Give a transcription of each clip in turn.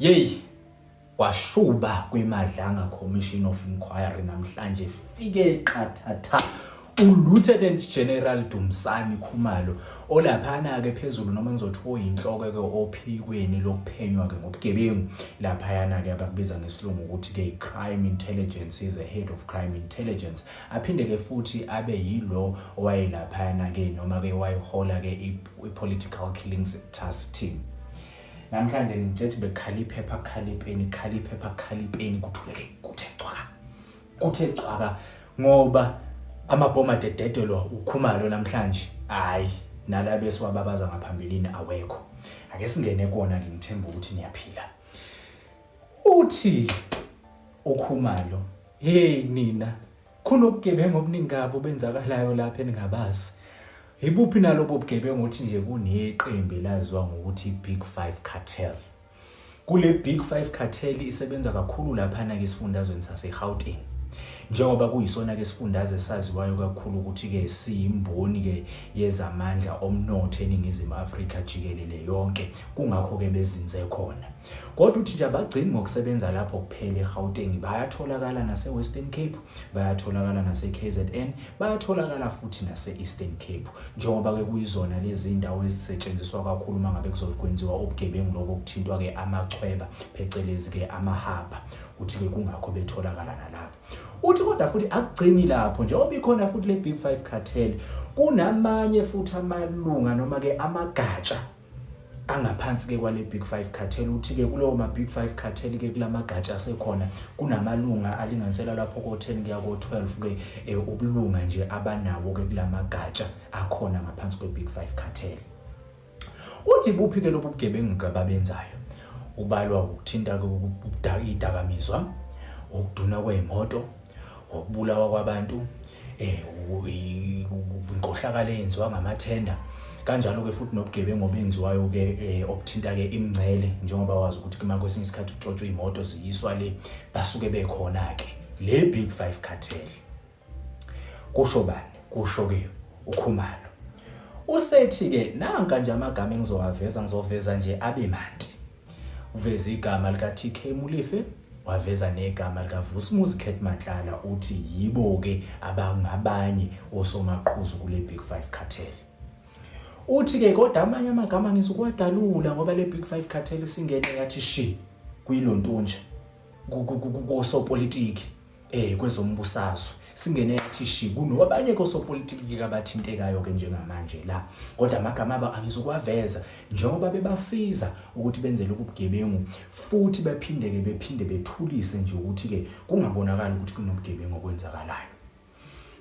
Yey, kwashuba kwiMadlanga Commission of Inquiry namhlanje fike qathatha uLieutenant General Dumisani Khumalo olaphana ke phezulu noma ngizothi oyinhloko ke ophikweni lokuphenywa ke ngobugebengu laphayana ke abakubiza ngesilungu ukuthi ke crime intelligence, is a head of crime intelligence, aphinde ke futhi abe yilo owayelaphayana ke noma ke wayihola ke i-political killings task team. Namhlanje ngijethi bekhali iphepha khalipeni kuthuleke kuthe cwaka ngoba amabhoma dededelwa uKhumalo namhlanje. Hayi, nalabe siwababaza ngaphambilini awekho. Ake singene kona ngithemba ukuthi niyaphila. Uthi uKhumalo, hey nina kunobugebengu obuningi ngabo benzakalayo lapha eningabazi. Yibuphi nalobo bugebengu uthi nje kuneqembu elaziwa ngokuthi Big 5 Cartel. Kule Big 5 Cartel isebenza kakhulu lapha na ke isifundazweni saseGauteng. Njengoba kuyisona ke isifundazwe saziwayo kakhulu ukuthi ke siyimboni ke yezamandla omnotho eningizimu Afrika jikelele yonke, kungakho ke bezinze khona. Kodwa uthi nje abagcini ngokusebenza lapho kuphela eGauteng, bayatholakala nase Western Cape, bayatholakala nase KZN, bayatholakala futhi nase Eastern Cape. Njengoba ke kuyizona lezi indawo ezisetshenziswa kakhulu mangabe kuzokwenziwa ubugebengu lobo kuthintwa ke amachweba phecelezi ke amahaba, uthi ke kungakho betholakala nalapho. Uthi kodwa futhi akugcini lapho, njengoba ikhona futhi le Big 5 Cartel, kunamanye futhi amalunga noma ke amagatsha angaphansi ke kwale Big 5 Cartel. Uthi ke kulowo ma Big 5 Cartel ke kulamagatsha asekhona kunamalunga alinganisela lapho ko10 kuya ko12 ke ubulunga nje abanawo ke kulamagatsha akhona ngaphansi kwe Big 5 Cartel. Uthi buphi ke lobu bugebengu ababenzayo? Ubalwa ukuthinta ke idakamizwa, ukuduna kweimoto, ukubulawa kwabantu, inkohlakalo eyenziwa ngamathenda, kanjalo ke futhi nobugebengu obenziwayo ke obuthinta ke imingcele, njengoba wazi ukuthi kuma kwesinye isikhathi kutshotshwa imoto ziyiswa le basuke bekhona ke le Big 5 Cartel. Kusho bani? Kusho ke uKhumalo. Usethi ke nanka nje amagama ngizoveza nje abe mandi. Uveza igama lika TK Molefe, waveza negama lika Vusumuzi Khethmanhlala, uthi yibo ke abangabanye osomaqhuzu kule Big 5 Cartel. Uthi ke kodwa amanye amagama ngizokwadalula ngoba le Big 5 Cartel singene yathi shi kuyilontunja kusopolitiki kwezombusazwe, singene yathi shi kunobanye kosopolitiki abathintekayo ke njengamanje la. Kodwa amagama aba angizokwaveza njengoba bebasiza ukuthi benze lokhu bugebengu futhi bephinde bethulise nje ukuthi ke kungabonakala ukuthi kunobugebengu okwenzakalayo.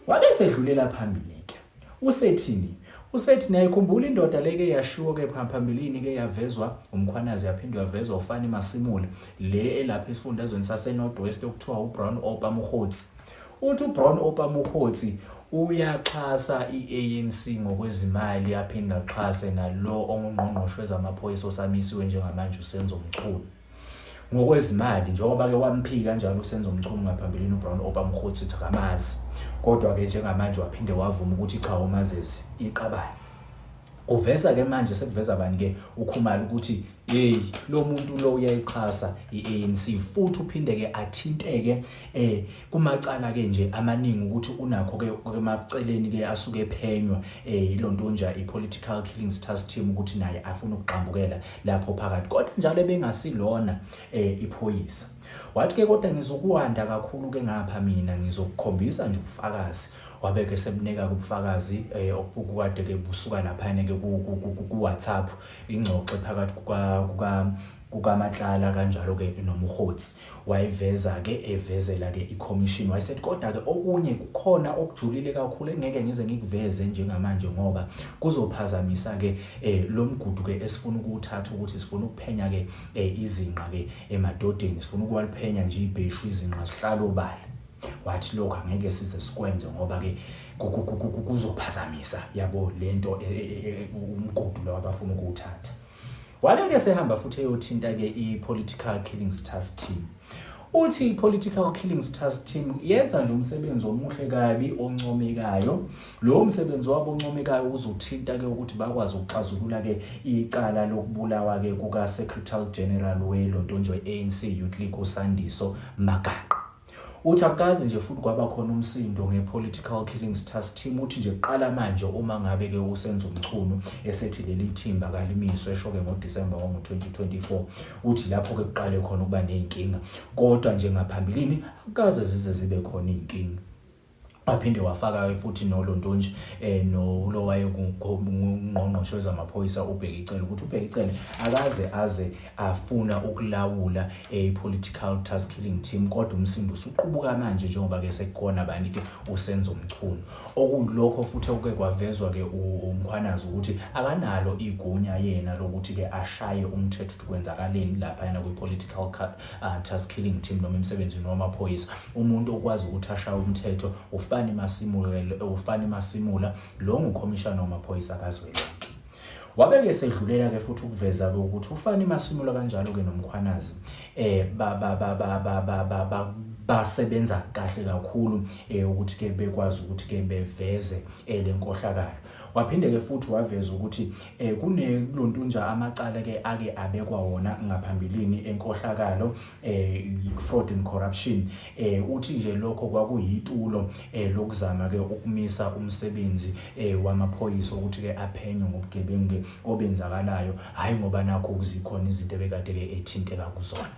Wabe sedlulela phambili ke usethini? Usethi nayikhumbula indoda leke yashiwo ke phambilini ke yavezwa umkhwanazi, yaphindwa yavezwa uFani Masimula le elapha esifundazweni sase Northwest okuthiwa uBrown Oupa Mokgotsi. Uthi uBrown Oupa Mokgotsi uyaxhasa iANC ngokwezimali, yaphinda axhase nalo ongqongqoshe wezamaphoyisa osamisiwe njengamanje uSenzo Mchunu ngokwezimali, njengoba ke wamphika kanjalo uSenzo Mchunu ngaphambilini uBrown Oupa Mokgotsi uthi akamazi. Kodwa ke njengamanje waphinde wavuma ukuthi cha umazesi iqabane. Uveza ke manje sekuveza bani ke uKhumalo ukuthi hey lo muntu lo uyayixhasa iANC futhi uphinde ke athinteke kumacala ke nje amaningi ukuthi unakho ke emaceleni ke asuke ephenywa ilontonja ipolitical killings task team ukuthi naye afuna ukuqhambukela lapho phakathi, kodwa njalo bengasilona iphoyisa. Wathi ke kodwa ngizokuwanda kakhulu ke ngapha mina ngizokukhombisa nje ubufakazi. Wabeke sebuneka kubufakazi okukade ke busuka lapha ke ku WhatsApp, ingxoxo phakathi kukaMatlala kanjalo ke noMkhotsi. Wayiveza ke evezela ke iCommission, wayesethi kodwa ke okunye kukhona okujulile kakhulu engeke ngize ngikuveze njengamanje ngoba kuzophazamisa ke lo mgudu ke esifuna ukuthatha ukuthi sifuna ukuphenya ke izinqa ke emadodeni, sifuna ukwaliphenya nje ibheshu izinqa zihlalo bala. Wathi lokho angeke size sikwenze ngoba ke kuzophazamisa yabo lento umgudu lo abafuna ukuthatha. Wale ke sehamba futhi eyothinta ke ipolitical killings task team. Uthi i-Political Killings Task Team yenza nje umsebenzi omuhle kabi oncomekayo. Lo msebenzi wabo oncomekayo uzothinta-ke ukuthi bakwazi ukuxazulula-ke icala lokubulawa-ke kuka-Secretary General welonto we-ANC Youth League uSandiso Magaqa. Uthi akukaze nje futhi kwaba khona umsindo nge-Political Killings Task Team. Uthi nje kuqala manje uma ngabe-ke usenza umchunu esethi leli thimba kalimiswe esho-ke ngoDisemba wango-2024. Uthi lapho-ke kuqale khona ukuba ney'nkinga, kodwa nje ngaphambilini akukaze zize zibe khona iy'nkinga. Waphinde wafaka futhi nolontonje lo wayengungqongqoshe wezamaphoyisa uBhekicelo ukuthi uBhekicelo akaze aze afuna ukulawula i-Political Task Killing Team, kodwa umsindo usuqubuka manje njengoba ke sekukhona bani-ke usenzo umchunu. Okuyilokho futhi okuke kwavezwa-ke uMkhwanazi ukuthi akanalo igunya yena lokuthi-ke ashaye umthetho ukuthi kwenzakaleni laphayana kwi-Political Task Killing Team noma emsebenzini wamaphoyisa. Umuntu okwazi ukuthi ashaye umthetho uFani Masimula lo ngukhomishana wamaphoyisa kazwelonke. Wabeke sedlulela-ke futhi ukuveza-ke ukuthi uFani Masimula kanjalo-ke noMkhwanazi basebenza kahle kakhulu ukuthi-ke bekwazi ukuthi-ke beveze le nkohlakalo. Waphinde-ke futhi waveza ukuthi kunelontunja amacala-ke ake abekwa wona ngaphambilini enkohlakalo fraud and corruption. Uthi nje lokho kwakuyitulo lokuzama-ke ukumisa umsebenzi wamaphoyisa ukuthi-ke aphenye ngobugebengu obenzakalayo, hhayi ngoba nakho zikhona izinto ebekade-ke ethinteka kuzona.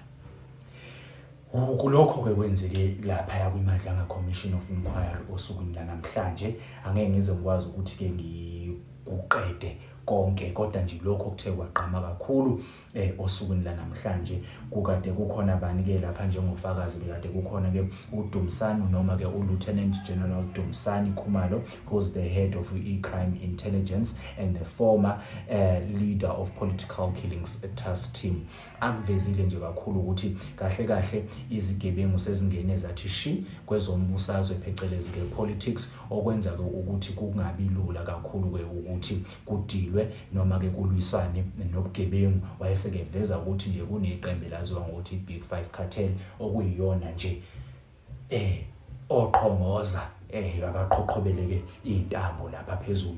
Kulokho-ke kwenzeke laphaya kwiMadlanga Commission of Inquiry osukwini lanamhlanje. Angeke ngize ngikwazi ukuthi-ke ngikuqede konke, kodwa nje lokho kuthe kwagqama kakhulu osukwini lanamhlanje. Kukade kukhona bani-ke lapha njengofakazi, bekade kukhona-ke uDumsani noma-ke uLieutenant General Dumsani Khumalo, who's the head of e-crime intelligence and the former leader of Political Killings Task Team. Akuvezile nje kakhulu ukuthi kahle kahle izigebengu sezingene zathi shi kwezombusazwe phecelezi-ke politics, okwenza-ke ukuthi kungabi lula kakhulu-ke ukuthi kudilwe noma-ke kulwisane nobugebengu. Wayeseke veza ukuthi nje kuneqembu elaziwa ngokuthi Big Five Cartel, okuyiyona nje oqhongoza abaqhoqhobeleke intambo lapha phezulu.